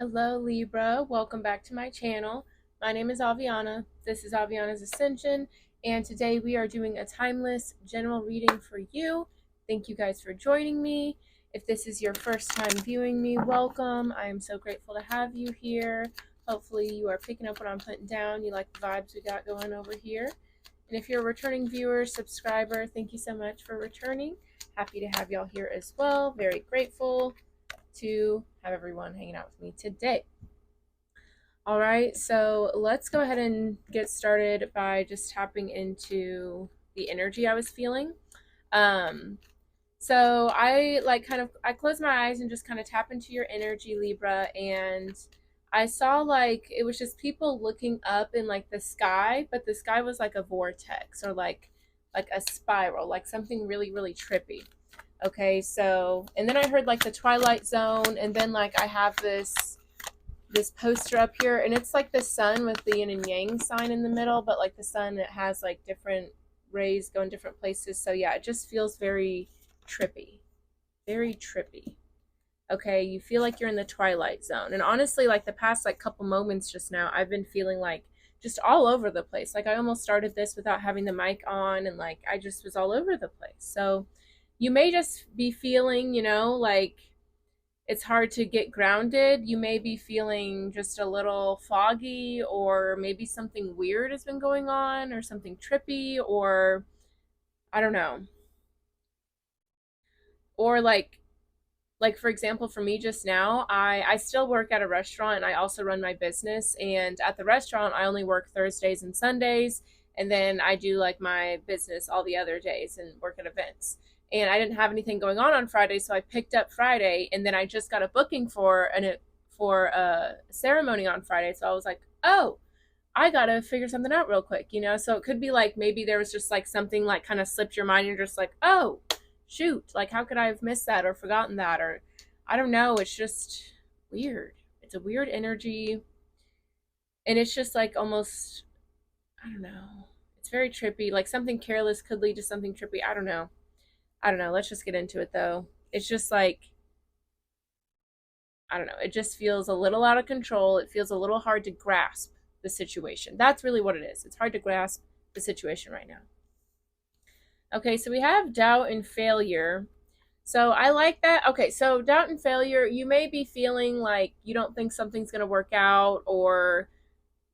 Hello Libra, welcome back to my channel. My name is Aviana. This is Aviana's Ascension, and today we are doing a timeless general reading for you. Thank you guys for joining me. If this is your first time viewing me, welcome. I am so grateful to have you here. Hopefully you are picking up what I'm putting down. You like the vibes we got going over here. And if you're a returning viewer, subscriber, thank you so much for returning. Happy to have y'all here as well. Very grateful to have everyone hanging out with me today. All right, so let's go ahead and get started by just tapping into the energy I was feeling. Um, so I closed my eyes and just kind of tap into your energy, Libra, and I saw like it was just people looking up in like the sky, but the sky was like a vortex or like a spiral, like something really, really trippy. Okay, so and then I heard like the Twilight Zone, and then like I have this poster up here, and it's like the sun with the yin and yang sign in the middle, but like the sun, it has like different rays going different places. So yeah, it just feels very trippy, very trippy. Okay, you feel like you're in the Twilight Zone, and honestly, like the past like couple moments just now, I've been feeling like just all over the place. Like I almost started this without having the mic on, and like I just was all over the place. So you may just be feeling, like it's hard to get grounded. You may be feeling just a little foggy, or maybe something weird has been going on, or something trippy, or I don't know. Or like for example, for me just now, I still work at a restaurant, and I also run my business, and at the restaurant I only work Thursdays and Sundays, and then I do like my business all the other days and work at events. And I didn't have anything going on Friday, so I picked up Friday, and then I just got a booking for a ceremony on Friday. So I was like, "Oh, I got to figure something out real quick." So it could be like maybe there was just like something like kind of slipped your mind, and you're just like, "Oh, shoot, like how could I have missed that or forgotten that?" Or I don't know, it's just weird. It's a weird energy, and it's just like almost, I don't know, it's very trippy. Like something careless could lead to something trippy. I don't know, let's just get into it though. It's just like, I don't know, it just feels a little out of control. It feels a little hard to grasp the situation. That's really what it is. It's hard to grasp the situation right now. Okay, so we have doubt and failure. So I like that. Okay, so doubt and failure, you may be feeling like you don't think something's going to work out, or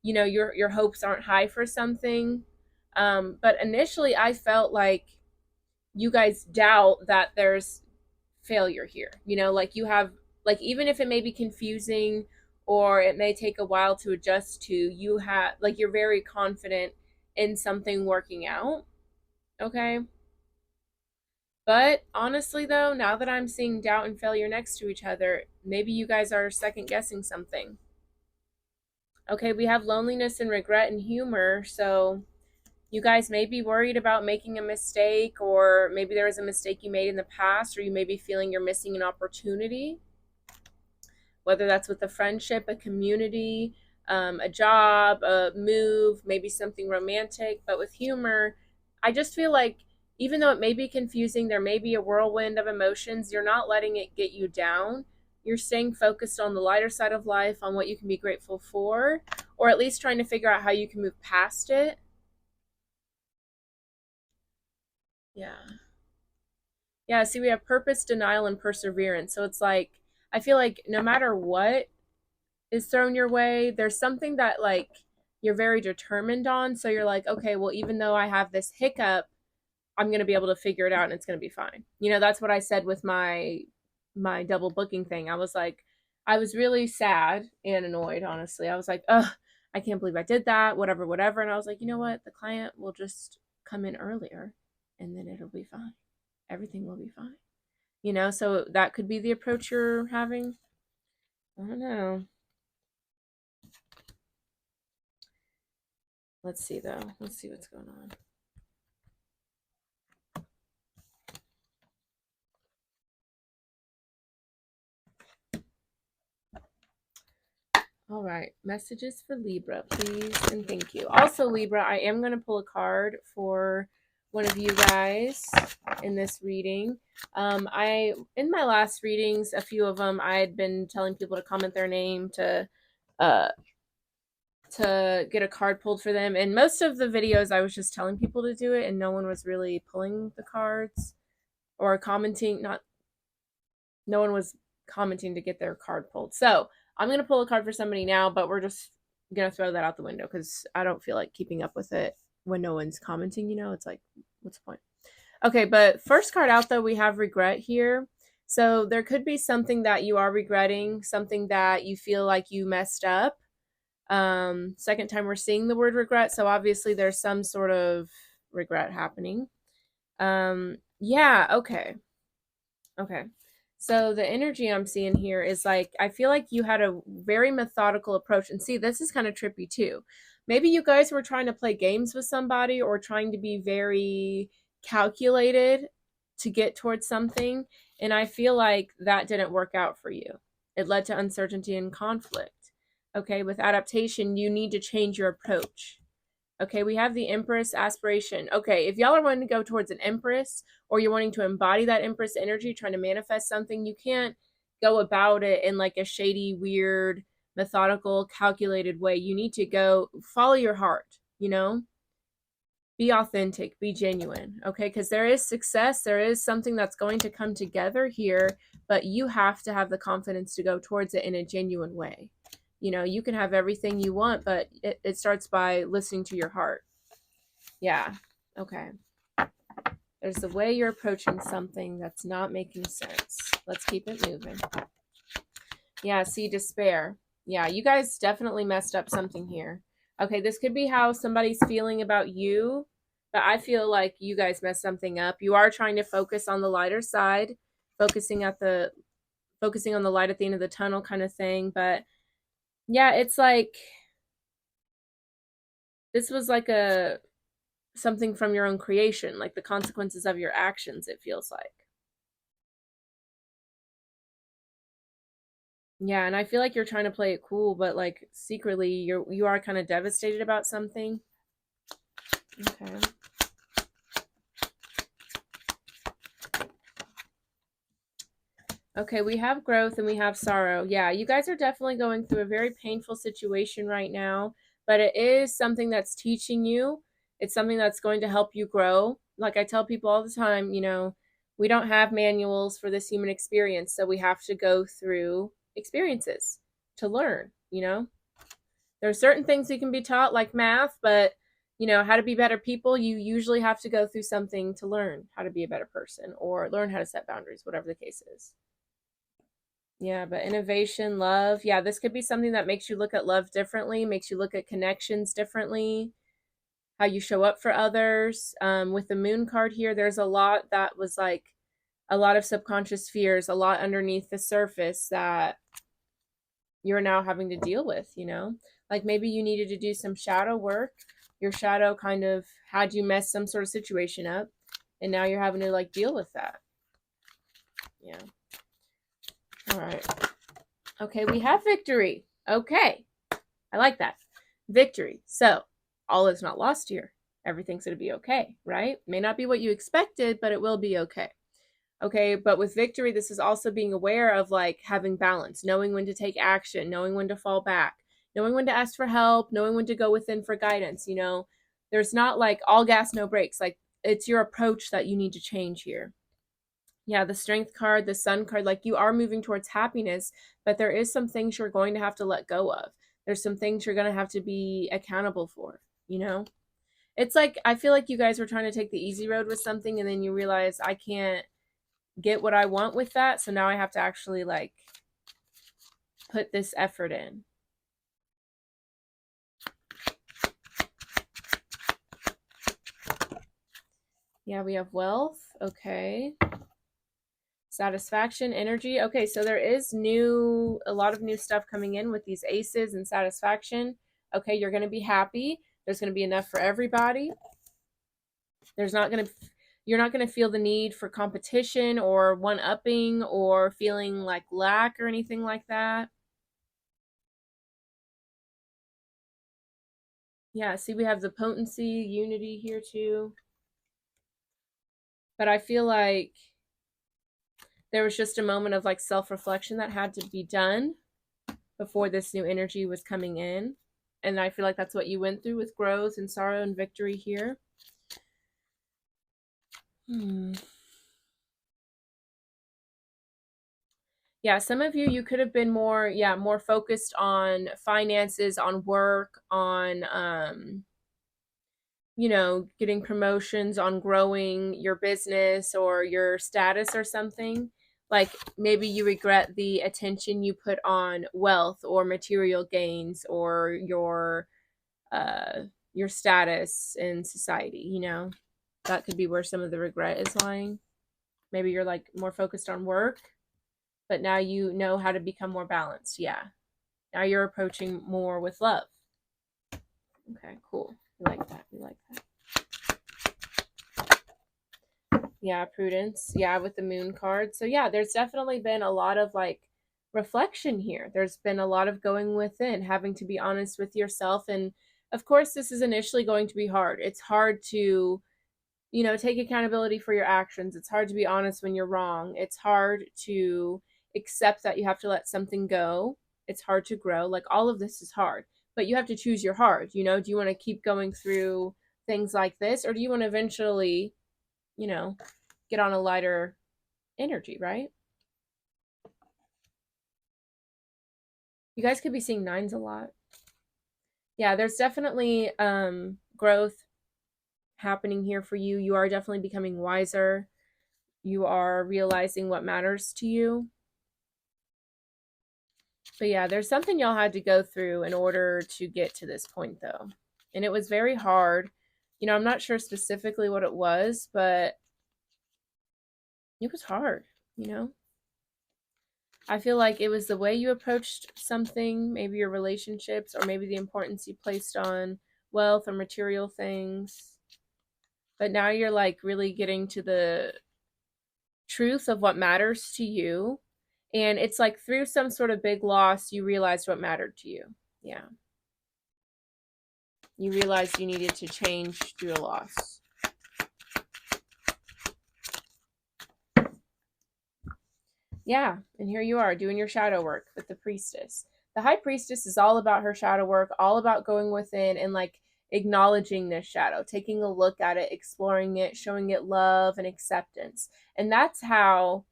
your hopes aren't high for something. But initially I felt like you guys doubt that there's failure here. Like you have, like, even if it may be confusing or it may take a while to adjust to, you have, like, you're very confident in something working out. Okay. But honestly, though, now that I'm seeing doubt and failure next to each other, maybe you guys are second guessing something. Okay, we have loneliness and regret and humor. So you guys may be worried about making a mistake, or maybe there was a mistake you made in the past, or you may be feeling you're missing an opportunity, whether that's with a friendship, a community, a job, a move, maybe something romantic. But with humor, I just feel like even though it may be confusing, there may be a whirlwind of emotions, you're not letting it get you down. You're staying focused on the lighter side of life, on what you can be grateful for, or at least trying to figure out how you can move past it. Yeah. Yeah, see, we have purpose, denial, and perseverance. So it's like, I feel like no matter what is thrown your way, there's something that like you're very determined on. So you're like, okay, well, even though I have this hiccup, I'm gonna be able to figure it out, and it's gonna be fine. That's what I said with my double booking thing. I was like, I was really sad and annoyed, honestly. I was like, ugh, I can't believe I did that, whatever, whatever. And I was like, you know what? The client will just come in earlier, and then it'll be fine. Everything will be fine. So that could be the approach you're having. I don't know. Let's see though. Let's see what's going on. All right, messages for Libra, please, and thank you. Also, Libra, I am going to pull a card for one of you guys in this reading. In my last readings, a few of them, I had been telling people to comment their name uh to get a card pulled for them. And most of the videos, I was just telling people to do it, and no one was really pulling the cards or commenting. Not no one was commenting to get their card pulled. So I'm gonna pull a card for somebody now, but we're just gonna throw that out the window because I don't feel like keeping up with it when no one's commenting. It's like, what's the point? Okay, but first card out though, we have regret here. So there could be something that you are regretting, something that you feel like you messed up. Second time we're seeing the word regret, so obviously there's some sort of regret happening. Yeah, okay. So the energy I'm seeing here is like, I feel like you had a very methodical approach. And see, this is kind of trippy too. Maybe you guys were trying to play games with somebody or trying to be very calculated to get towards something. And I feel like that didn't work out for you. It led to uncertainty and conflict. Okay, with adaptation, you need to change your approach. Okay, we have the Empress aspiration. Okay, if y'all are wanting to go towards an Empress or you're wanting to embody that Empress energy, trying to manifest something, you can't go about it in like a shady, weird, methodical, calculated way. You need to go follow your heart, Be authentic, be genuine, okay? Because there is success, there is something that's going to come together here, but you have to have the confidence to go towards it in a genuine way. You can have everything you want, but it starts by listening to your heart. Yeah. Okay. There's the way you're approaching something that's not making sense. Let's keep it moving. Yeah, see, despair. Yeah, you guys definitely messed up something here. Okay, this could be how somebody's feeling about you, but I feel like you guys messed something up. You are trying to focus on the lighter side, focusing on the light at the end of the tunnel kind of thing, but yeah, it's like this was like something from your own creation, like the consequences of your actions, it feels like. Yeah, and I feel like you're trying to play it cool, but like secretly you are kind of devastated about something. Okay. Okay, we have growth and we have sorrow. Yeah, you guys are definitely going through a very painful situation right now, but it is something that's teaching you. It's something that's going to help you grow. Like I tell people all the time, we don't have manuals for this human experience, so we have to go through experiences to learn. There are certain things you can be taught, like math, but how to be better people, you usually have to go through something to learn how to be a better person or learn how to set boundaries, whatever the case is. Yeah, but innovation, love. Yeah, this could be something that makes you look at love differently, makes you look at connections differently, how you show up for others. With the moon card here, there's a lot that was like a lot of subconscious fears, a lot underneath the surface that you're now having to deal with. Like maybe you needed to do some shadow work. Your shadow kind of had you mess some sort of situation up, and now you're having to like deal with that. Yeah. All right. Okay, we have victory. Okay. I like that. Victory. So, all is not lost here. Everything's going to be okay, right? May not be what you expected, but it will be okay. Okay, but with victory, this is also being aware of like having balance, knowing when to take action, knowing when to fall back, knowing when to ask for help, knowing when to go within for guidance. There's not like all gas, no brakes. Like it's your approach that you need to change here. Yeah, the strength card, the sun card, like you are moving towards happiness, but there is some things you're going to have to let go of. There's some things you're going to have to be accountable for. It's like I feel like you guys were trying to take the easy road with something and then you realize I can't get what I want with that, so now I have to actually like put this effort in. Yeah, we have wealth. Okay. Satisfaction, energy. Okay, so there is a lot of new stuff coming in with these aces and satisfaction. Okay, you're going to be happy. There's going to be enough for everybody. You're not going to feel the need for competition or one-upping or feeling like lack or anything like that. Yeah, see, we have the potency, unity here too. But I feel like there was just a moment of like self-reflection that had to be done before this new energy was coming in. And I feel like that's what you went through with growth and sorrow and victory here. Yeah, some of you could have been more, more focused on finances, on work, on getting promotions, on growing your business or your status or something. Like maybe you regret the attention you put on wealth or material gains or your status in society. That could be where some of the regret is lying. Maybe you're like more focused on work, but now you know how to become more balanced. Yeah. Now you're approaching more with love. Okay, cool. We like that. We like that. Yeah, prudence. Yeah, with the moon card. So yeah, there's definitely been a lot of like reflection here. There's been a lot of going within, having to be honest with yourself. And of course, this is initially going to be hard. It's hard to, take accountability for your actions. It's hard to be honest when you're wrong. It's hard to accept that you have to let something go. It's hard to grow. Like all of this is hard, but you have to choose your heart. Do you want to keep going through things like this, or do you want to eventually, you know, get on a lighter energy, right? You guys could be seeing nines a lot. Yeah, there's definitely growth happening here for you. You are definitely becoming wiser. You are realizing what matters to you. But yeah, there's something y'all had to go through in order to get to this point, though. And it was very hard. I'm not sure specifically what it was, but it was hard, you know? I feel like it was the way you approached something, maybe your relationships, or maybe the importance you placed on wealth or material things. But now you're like really getting to the truth of what matters to you. And it's like through some sort of big loss, you realized what mattered to you. Yeah. You realized you needed to change through a loss. Yeah, and here you are doing your shadow work with the priestess. The high priestess is all about her shadow work, all about going within and like acknowledging this shadow, taking a look at it, exploring it, showing it love and acceptance. And that's how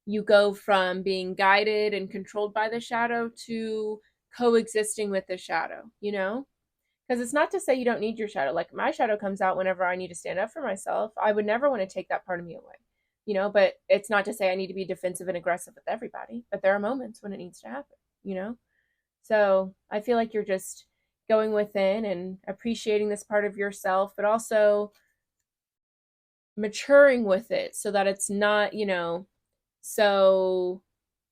you go from being guided and controlled by the shadow to coexisting with the shadow. Because it's not to say you don't need your shadow. Like my shadow comes out whenever I need to stand up for myself. I would never want to take that part of me away. But it's not to say I need to be defensive and aggressive with everybody. But there are moments when it needs to happen. So I feel like you're just going within and appreciating this part of yourself, but also maturing with it so that it's not, so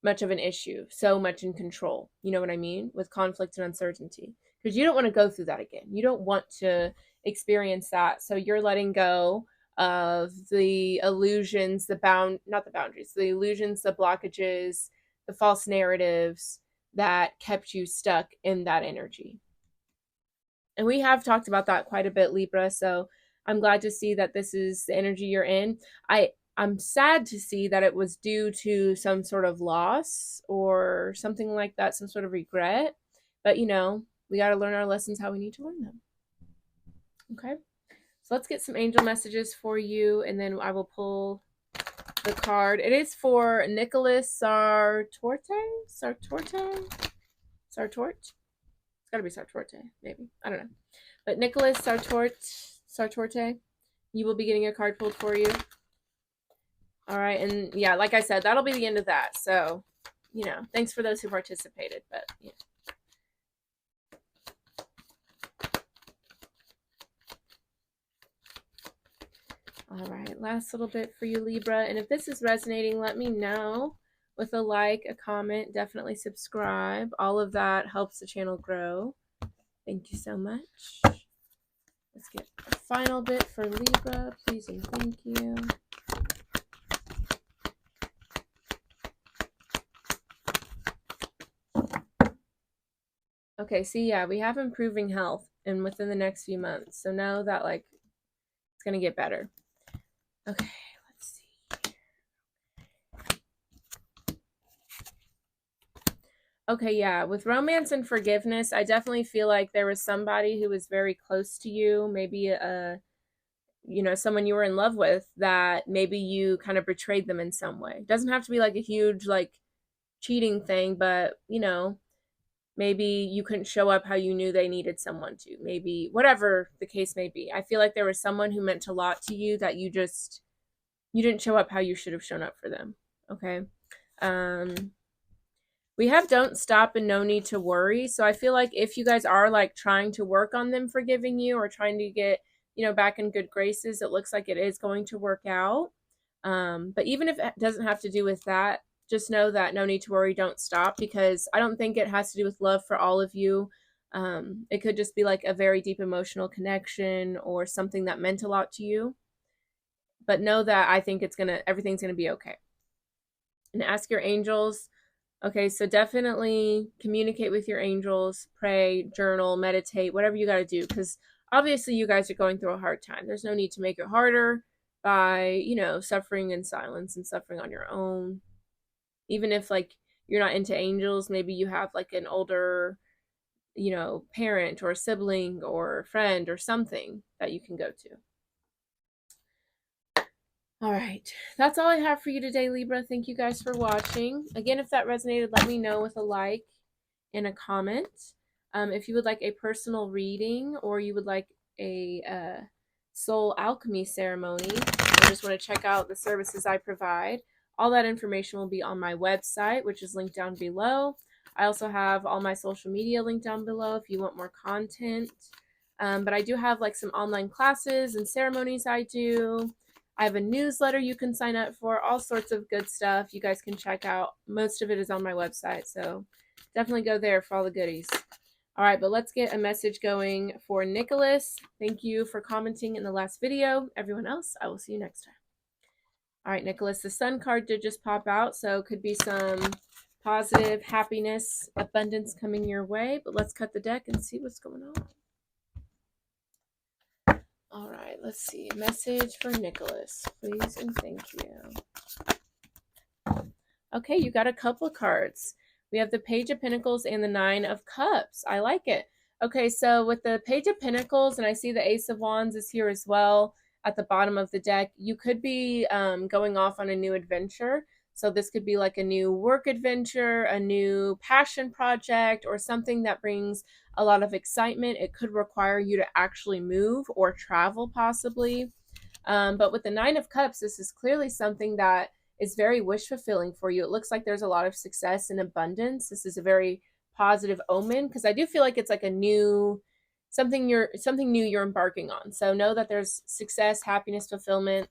much of an issue, so much in control. You know what I mean? With conflict and uncertainty. Because you don't want to go through that again. You don't want to experience that. So you're letting go of the illusions, not the boundaries, the illusions, the blockages, the false narratives that kept you stuck in that energy. And we have talked about that quite a bit, Libra. So I'm glad to see that this is the energy you're in. I'm sad to see that it was due to some sort of loss or something like that, some sort of regret. But we got to learn our lessons how we need to learn them. Okay. So let's get some angel messages for you, and then I will pull the card. It is for Nicholas Sartorte? Sartort? It's got to be Sartorte, maybe. I don't know. But Nicholas Sartorte, you will be getting a card pulled for you. All right. And yeah, like I said, that'll be the end of that. So, thanks for those who participated. But yeah. All right. Last little bit for you, Libra. And if this is resonating, let me know with a like, a comment, definitely subscribe. All of that helps the channel grow. Thank you so much. Let's get a final bit for Libra. Please and thank you. Okay, see, yeah, we have improving health and within the next few months. So know that, like, it's going to get better. Okay, let's Okay, yeah. With romance and forgiveness, I definitely feel like there was somebody who was very close to you, maybe someone you were in love with, that maybe you kind of betrayed them in some way. It doesn't have to be like a huge like cheating thing, but maybe you couldn't show up how you knew they needed someone to. Maybe whatever the case may be. I feel like there was someone who meant a lot to you that you didn't show up how you should have shown up for them. Okay. Um we have don't stop and no need to worry. So I feel like if you guys are like trying to work on them forgiving you or trying to get, back in good graces, it looks like it is going to work out. But even if it doesn't have to do with that, just know that no need to worry, don't stop, because I don't think it has to do with love for all of you. It could just be like a very deep emotional connection or something that meant a lot to you. But know that I think everything's gonna be okay. And ask your angels. Okay, so definitely communicate with your angels, pray, journal, meditate, whatever you got to do, because obviously you guys are going through a hard time. There's no need to make it harder by, suffering in silence and suffering on your own. Even if like you're not into angels, maybe you have like an older, parent or sibling or friend or something that you can go to. All right, that's all I have for you today, Libra. Thank you guys for watching. Again, if that resonated, let me know with a like and a comment. If you would like a personal reading or you would like a soul alchemy ceremony or just want to check out the services I provide, all that information will be on my website, which is linked down below. I also have all my social media linked down below if you want more content. But I do have like some online classes and ceremonies I do. I have a newsletter you can sign up for, all sorts of good stuff you guys can check out. Most of it is on my website, so definitely go there for all the goodies. All right, but let's get a message going for Nicholas. Thank you for commenting in the last video. Everyone else, I will see you next time. All right, Nicholas, the Sun card did just pop out, so it could be some positive happiness, abundance coming your way, but let's cut the deck and see what's going on. All right, let's see. Message for Nicholas, please and thank you. Okay, you got a couple of cards. We have the Page of Pentacles and the Nine of Cups. I like it. Okay, so with the Page of Pentacles, and I see the Ace of Wands is here as well at the bottom of the deck, you could be going off on a new adventure. So this could be like a new work adventure, a new passion project, or something that brings a lot of excitement. It could require you to actually move or travel possibly. But with the Nine of Cups, this is clearly something that is very wish fulfilling for you. It looks like there's a lot of success and abundance. This is a very positive omen because I do feel like it's like a new something new you're embarking on. So know that there's success, happiness, fulfillment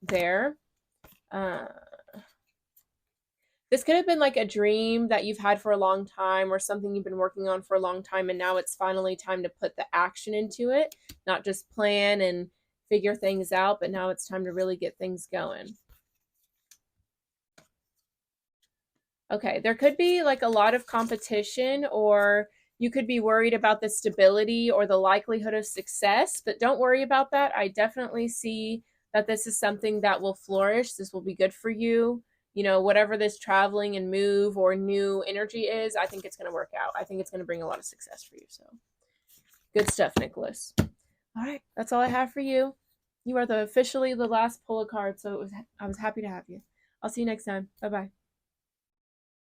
there. This could have been like a dream that you've had for a long time or something you've been working on for a long time, and now it's finally time to put the action into it, not just plan and figure things out, but now it's time to really get things going. Okay, there could be like a lot of competition, or you could be worried about the stability or the likelihood of success, but don't worry about that. I definitely see that this is something that will flourish. This will be good for you. Whatever this traveling and move or new energy is, I think it's going to work out. I think it's going to bring a lot of success for you. So good stuff, Nicholas. All right, that's all I have for you. You are officially the last pull a card, so I was happy to have you. I'll see you next time. Bye-bye.